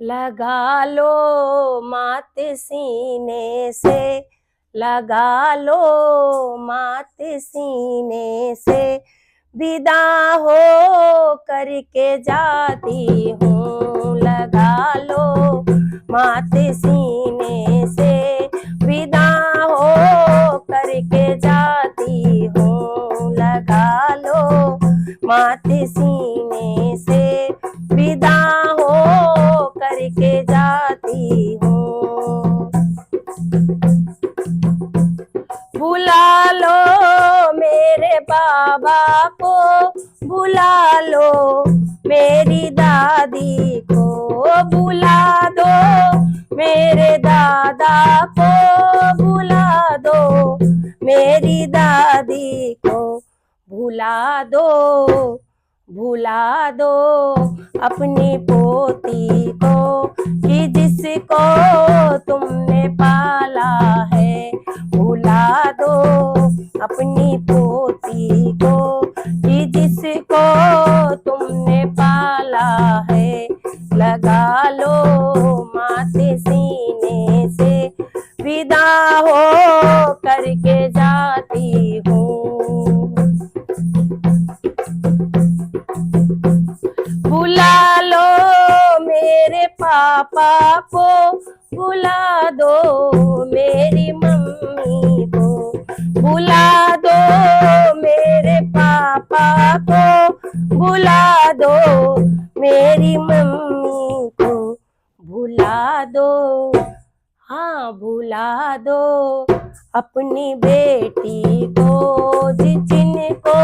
लगा लो मात सीने से, लगा लो मात सीने से, विदा हो करके जाती हूँ। लगा लो मात सीने से, विदा हो करके जाती हूँ। लगा लो मात सीने से, विदा हो करके जाती हूँ। बुला लो मेरे बाबा को, बुला लो मेरी दादी को, बुला दो मेरे दादा को, बुला दो मेरी दादी को, भुला दो, भुला दो अपनी पोती को, कि जिसको तुमने पाला है। भुला दो अपनी पोती को, कि जिसको तुमने पाला है। लगा लो माथे सीने से, विदा हो करके जाती हूँ। बुला लो मेरे पापा को, बुला दो मेरी मम्मी को, बुला दो मेरे पापा को, बुला दो मेरी मम्मी को, बुला दो, हाँ भुला दो अपनी बेटी को, जिनको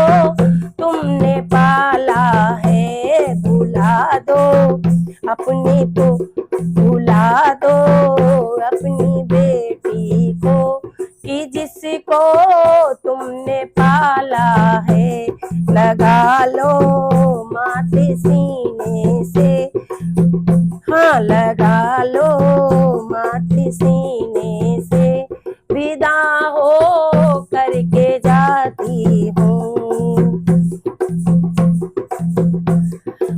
तुमने पाला है। भुला दो अपनी को, भुला दो अपनी बेटी को, कि जिसको तुमने पाला है। लगा लो माथे सीने से, हाँ लगा लो माथे सीने से, विदा हो करके जाती हूँ।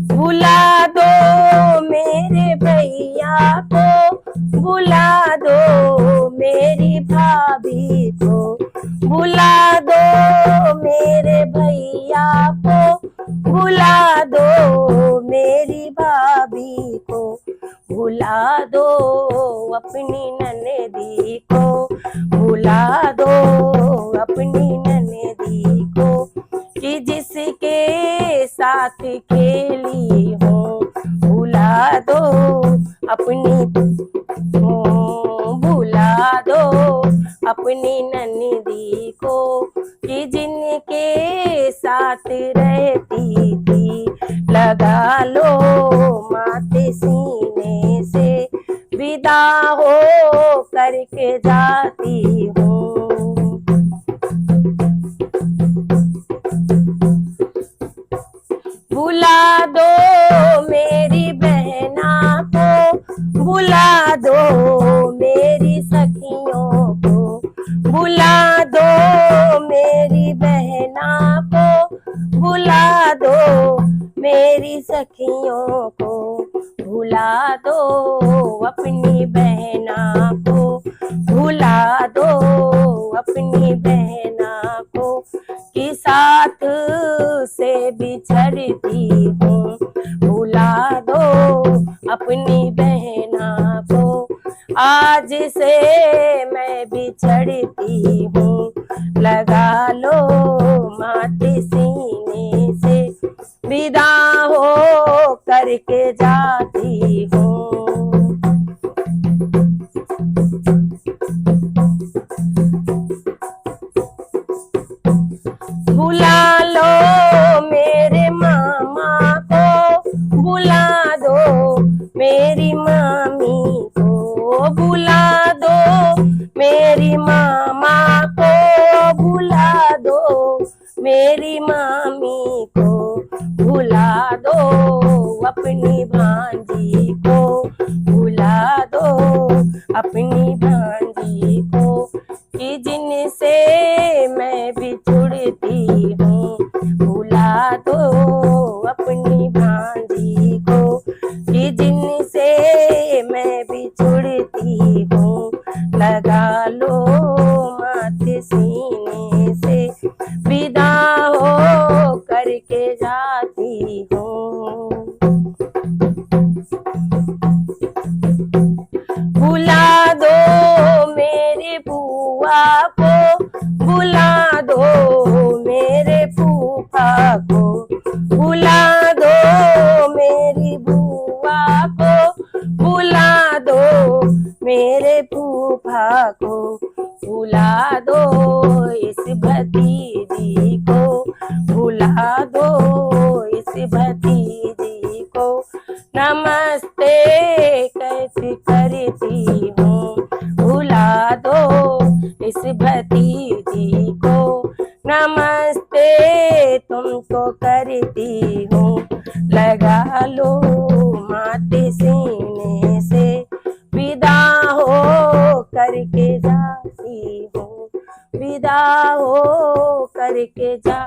बुला दो मेरे भैया को, बुला दो मेरी भाभी को, बुला दो मेरे भैया को, बुला दो मेरी भाभी को, बुला दो अपनी ननदी को, बुला दो अपनी ननदी को, कि जिसके साथ खेली हूँ। बुला दो अपनी, बुला दो अपनी ननदी को, कि जिनके साथ रहती थी। लगा लो माथे सीने से, विदा हो करके जाती हूँ। बुला दो मेरी बहना को, बुला दो मेरी सखियों को, बुला दो मेरी बहना को, बुला दो मेरी सखियों को, भुला दो अपनी बहना को, भुला दो अपनी बहना को, कि साथ से बिछड़ती हूँ। भुला दो अपनी बहना को, आज से मैं बिछड़ती हूँ। लगा लो माथे सीने से, विदा हो करके जाती हूँ। बुला लो मेरे मामा को, बुला दो मेरी मामी को, बुला दो मेरी मामा को, बुला दो मेरी मामी को, बुला दो अपनी भांजी को, बुला दो अपनी भांजी को, कि जिनसे मैं बिछुड़ती हूँ। बुला दो अपनी भांजी को, कि जिनसे माथे सीने से विदा हो करके जाती हूँ। बुला दो मेरी बुआ को, बुला दो मेरे फूफा को, बुला दो मेरी बुआ को, बुला दो मेरे फूफा को, बुला दो इस भतीजी को, बुला दो इस भतीजी को। नमस्ते कैसी करती हूँ, बुला दो इस भतीजी को। नमस्ते तुमको करती हूँ, लगा लो माथे सीने से विदा हो करके जाती हूँ, विदा हो करके जा